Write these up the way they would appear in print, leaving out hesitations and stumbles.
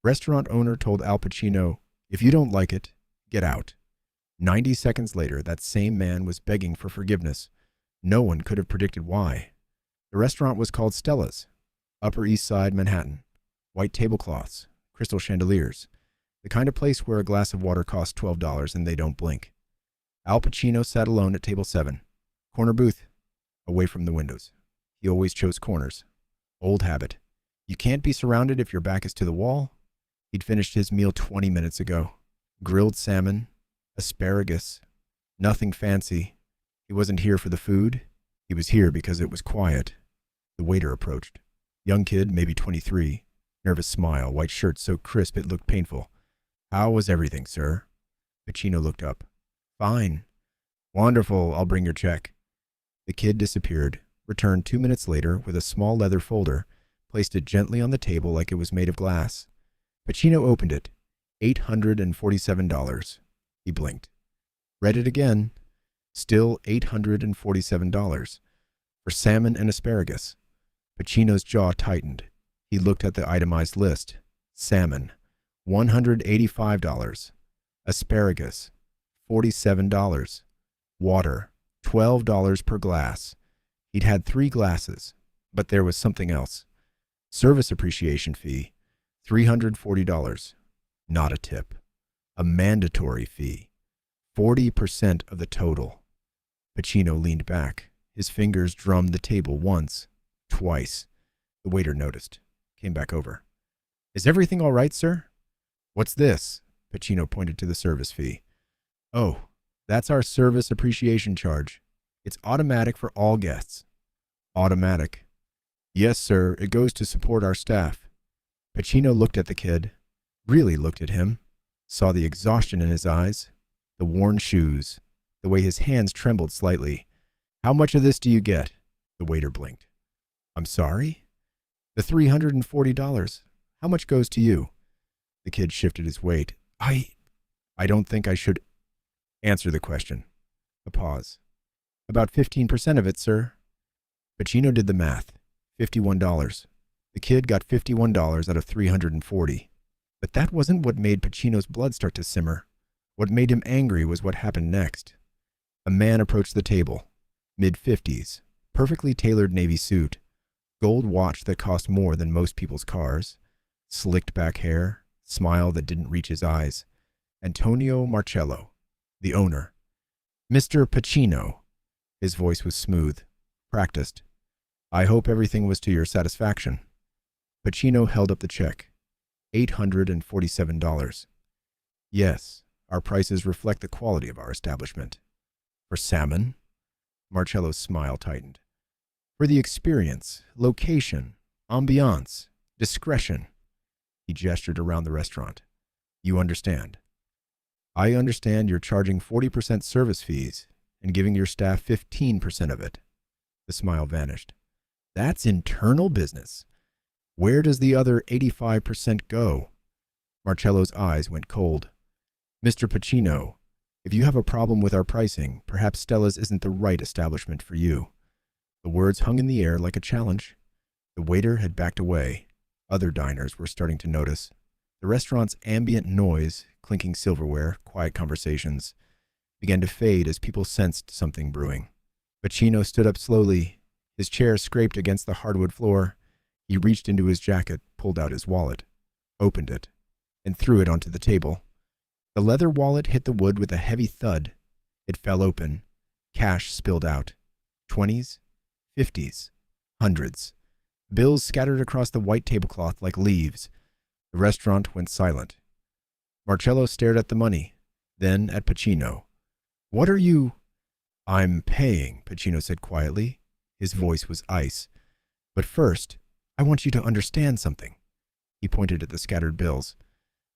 Restaurant owner told Al Pacino, "If you don't like it, get out." 90 seconds later, that same man was begging for forgiveness. No one could have predicted why. The restaurant was called Stella's, Upper East Side, Manhattan. White tablecloths, crystal chandeliers, the kind of place where a glass of water costs $12 and they don't blink. Al Pacino sat alone at table 7, corner booth, away from the windows. He always chose corners. Old habit. You can't be surrounded if your back is to the wall. He'd finished his meal 20 minutes ago. Grilled salmon, asparagus, nothing fancy. He wasn't here for the food. He was here because it was quiet. The waiter approached. Young kid, maybe 23. Nervous smile, white shirt so crisp it looked painful. "How was everything, sir?" Pacino looked up. "Fine." "Wonderful, I'll bring your check." The kid disappeared, returned 2 minutes later with a small leather folder, placed it gently on the table like it was made of glass. Pacino opened it. $847. He blinked. Read it again. Still $847. For salmon and asparagus. Pacino's jaw tightened. He looked at the itemized list. Salmon, $185. Asparagus, $47. Water, $12 per glass. He'd had 3 glasses, but there was something else. Service appreciation fee, $340. Not a tip. A mandatory fee. 40% of the total. Pacino leaned back. His fingers drummed the table once, twice. The waiter noticed. Came back over. "Is everything all right, sir?" "What's this?" Pacino pointed to the service fee. "Oh, that's our service appreciation charge. It's automatic for all guests." "Automatic?" "Yes, sir. It goes to support our staff." Pacino looked at the kid. Really looked at him. Saw the exhaustion in his eyes. The worn shoes. The way his hands trembled slightly. "How much of this do you get?" The waiter blinked. "I'm sorry?" "The $340. How much goes to you?" The kid shifted his weight. I don't think I should answer the question." A pause. "About 15% of it, sir." Pacino did the math. $51. The kid got $51 out of $340. But that wasn't what made Pacino's blood start to simmer. What made him angry was what happened next. A man approached the table. Mid-50s. Perfectly tailored navy suit. Gold watch that cost more than most people's cars. Slicked back hair. Smile that didn't reach his eyes. Antonio Marcello, the owner. "Mr. Pacino." His voice was smooth. Practiced. "I hope everything was to your satisfaction." Pacino held up the check. $847. "Yes, our prices reflect the quality of our establishment." "For salmon?" Marcello's smile tightened. "For the experience, location, ambiance, discretion." He gestured around the restaurant. "You understand?" "I understand you're charging 40% service fees and giving your staff 15% of it." The smile vanished. "That's internal business. Where does the other 85% go?" Marcello's eyes went cold. "Mr. Pacino, if you have a problem with our pricing, perhaps Stella's isn't the right establishment for you." The words hung in the air like a challenge. The waiter had backed away. Other diners were starting to notice. The restaurant's ambient noise, clinking silverware, quiet conversations, began to fade as people sensed something brewing. Pacino stood up slowly. His chair scraped against the hardwood floor. He reached into his jacket, pulled out his wallet, opened it, and threw it onto the table. The leather wallet hit the wood with a heavy thud. It fell open. Cash spilled out. 20s, 50s, hundreds. Bills scattered across the white tablecloth like leaves. The restaurant went silent. Marcello stared at the money, then at Pacino. "What are you—" "I'm paying," Pacino said quietly. His voice was ice. "But first, I want you to understand something." He pointed at the scattered bills.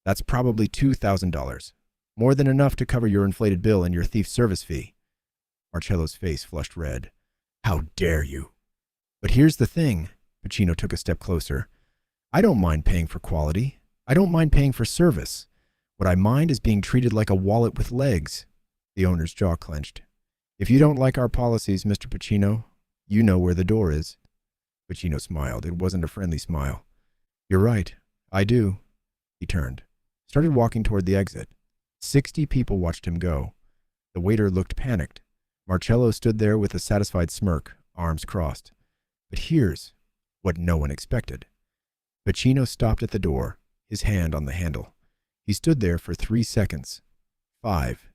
"That's probably $2,000. More than enough to cover your inflated bill and your thief service fee." Marcello's face flushed red. "How dare you!" "But here's the thing." Pacino took a step closer. "I don't mind paying for quality. I don't mind paying for service. What I mind is being treated like a wallet with legs." The owner's jaw clenched. "If you don't like our policies, Mr. Pacino, you know where the door is." Pacino smiled. It wasn't a friendly smile. "You're right. I do." He turned, started walking toward the exit. 60 people watched him go. The waiter looked panicked. Marcello stood there with a satisfied smirk, arms crossed. But here's what no one expected. Pacino stopped at the door, his hand on the handle. He stood there for 3 seconds. 5,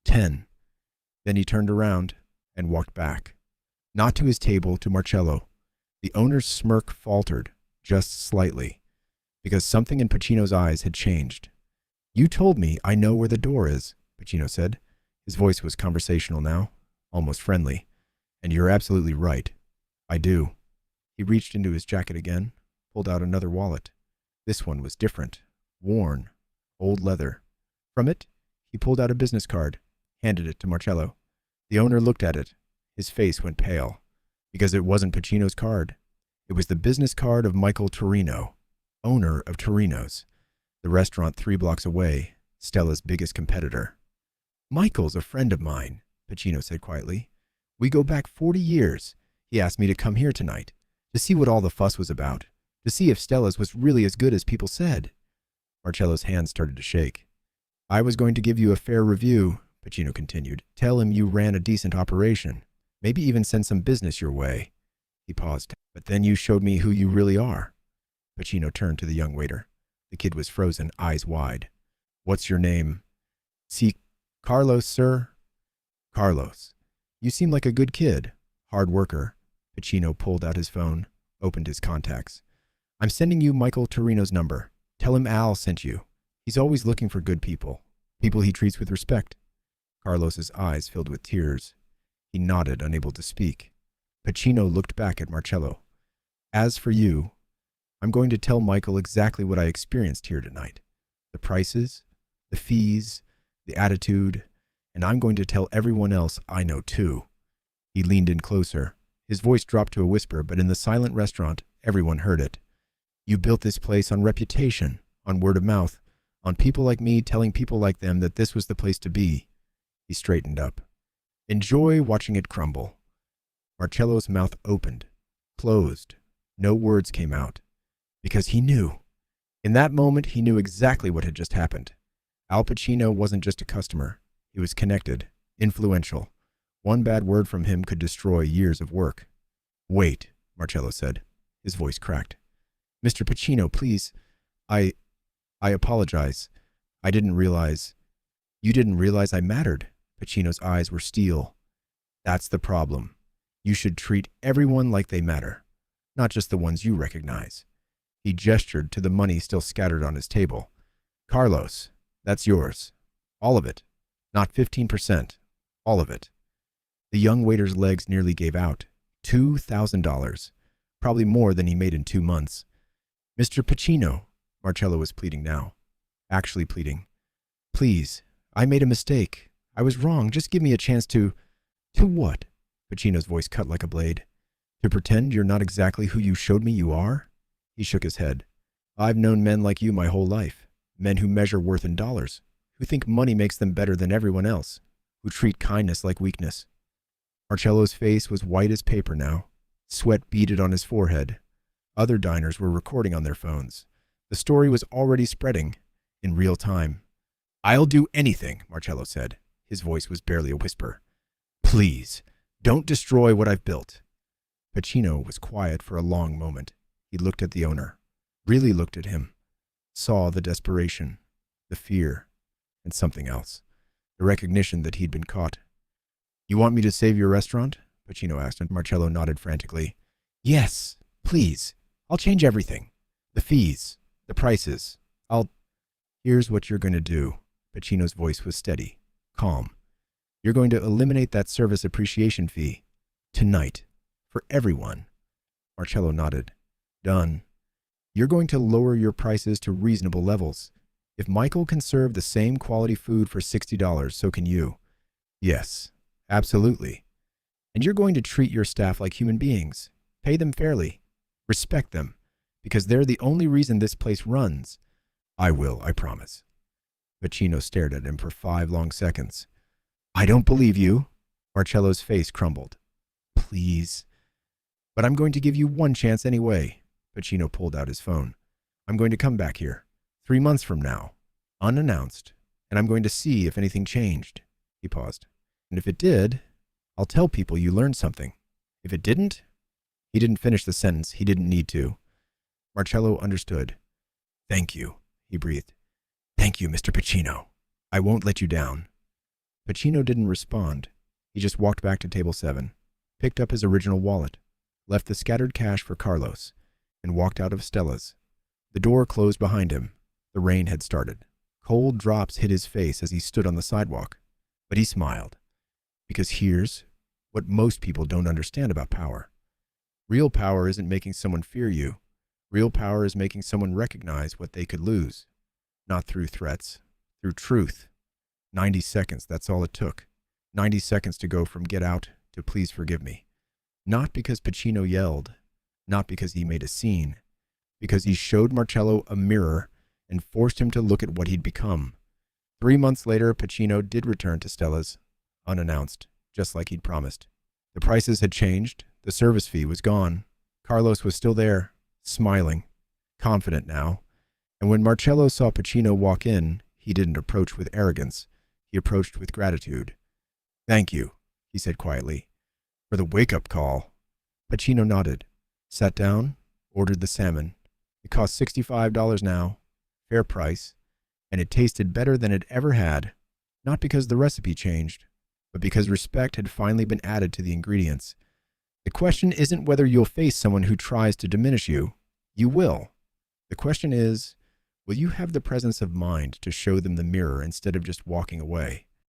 10. Then he turned around and walked back. Not to his table, to Marcello. The owner's smirk faltered, just slightly, because something in Pacino's eyes had changed. "You told me I know where the door is," Pacino said. His voice was conversational now, almost friendly. "And you're absolutely right. I do." He reached into his jacket again, pulled out another wallet. This one was different, worn, old leather. From it, he pulled out a business card, handed it to Marcello. The owner looked at it. His face went pale, because it wasn't Pacino's card. It was the business card of Michael Torino, owner of Torino's, the restaurant 3 blocks away, Stella's biggest competitor. "Michael's a friend of mine," Pacino said quietly. "We go back 40 years. He asked me to come here tonight, to see what all the fuss was about, to see if Stella's was really as good as people said." Marcello's hands started to shake. "I was going to give you a fair review," Pacino continued. "Tell him you ran a decent operation. Maybe even send some business your way." He paused. "But then you showed me who you really are." Pacino turned to the young waiter. The kid was frozen, eyes wide. "What's your name?" "See, Carlos, sir." "Carlos. You seem like a good kid. Hard worker." Pacino pulled out his phone, opened his contacts. "I'm sending you Michael Torino's number. Tell him Al sent you. He's always looking for good people, people he treats with respect." Carlos's eyes filled with tears. He nodded, unable to speak. Pacino looked back at Marcello. "As for you, I'm going to tell Michael exactly what I experienced here tonight. The prices, the fees, the attitude, and I'm going to tell everyone else I know too." He leaned in closer. His voice dropped to a whisper, but in the silent restaurant, everyone heard it. "You built this place on reputation, on word of mouth, on people like me telling people like them that this was the place to be." He straightened up. "Enjoy watching it crumble." Marcello's mouth opened, closed. No words came out, because he knew. In that moment, he knew exactly what had just happened. Al Pacino wasn't just a customer. He was connected, influential. One bad word from him could destroy years of work. "Wait," Marcello said. His voice cracked. "Mr. Pacino, please. I apologize. I didn't realize." "You didn't realize I mattered." Pacino's eyes were steel. "That's the problem. You should treat everyone like they matter, not just the ones you recognize." He gestured to the money still scattered on his table. "Carlos, that's yours. All of it. Not 15%. All of it." The young waiter's legs nearly gave out. $2,000. Probably more than he made in 2 months. "Mr. Pacino," Marcello was pleading now. Actually pleading. "Please, I made a mistake. I was wrong. Just give me a chance to..." "To what?" Pacino's voice cut like a blade. "To pretend you're not exactly who you showed me you are?" He shook his head. "I've known men like you my whole life. Men who measure worth in dollars, who think money makes them better than everyone else, who treat kindness like weakness." Marcello's face was white as paper now. Sweat beaded on his forehead. Other diners were recording on their phones. The story was already spreading, in real time. "I'll do anything," Marcello said. His voice was barely a whisper. "Please, don't destroy what I've built." Pacino was quiet for a long moment. He looked at the owner, really looked at him, saw the desperation, the fear, and something else, the recognition that he'd been caught. "You want me to save your restaurant?" Pacino asked, and Marcello nodded frantically. "Yes, please. I'll change everything. The fees, the prices. Here's what you're going to do." Pacino's voice was steady, calm. "You're going to eliminate that service appreciation fee. Tonight. For everyone." Marcello nodded. "Done. You're going to lower your prices to reasonable levels. If Michael can serve the same quality food for $60, so can you." "Yes, absolutely. And you're going to treat your staff like human beings. Pay them fairly. Respect them. Because they're the only reason this place runs." "I will, I promise." Pacino stared at him for 5 long seconds. "I don't believe you." Marcello's face crumbled. "Please." "But I'm going to give you one chance anyway." Pacino pulled out his phone. "I'm going to come back here. 3 months from now, unannounced, and I'm going to see if anything changed. He paused. And if it did, I'll tell people you learned something. If it didn't, he didn't finish the sentence. He didn't need to. Marcello understood. Thank you, he breathed. Thank you, Mr. Pacino. I won't let you down. Pacino didn't respond. He just walked back to table 7, picked up his original wallet, left the scattered cash for Carlos, and walked out of Stella's. The door closed behind him. The rain had started. Cold drops hit his face as he stood on the sidewalk, but he smiled. Because here's what most people don't understand about power. Real power isn't making someone fear you. Real power is making someone recognize what they could lose. Not through threats, through truth. 90 seconds, that's all it took. 90 seconds to go from get out to please forgive me. Not because Pacino yelled, not because he made a scene, because he showed Marcello a mirror and forced him to look at what he'd become. 3 months later, Pacino did return to Stella's, unannounced, just like he'd promised. The prices had changed. The service fee was gone. Carlos was still there, smiling, confident now. And when Marcello saw Pacino walk in, he didn't approach with arrogance. He approached with gratitude. Thank you, he said quietly, for the wake-up call. Pacino nodded, sat down, ordered the salmon. It cost $65 now, fair price, and it tasted better than it ever had, not because the recipe changed, but because respect had finally been added to the ingredients. The question isn't whether you'll face someone who tries to diminish you. You will. The question is, will you have the presence of mind to show them the mirror instead of just walking away?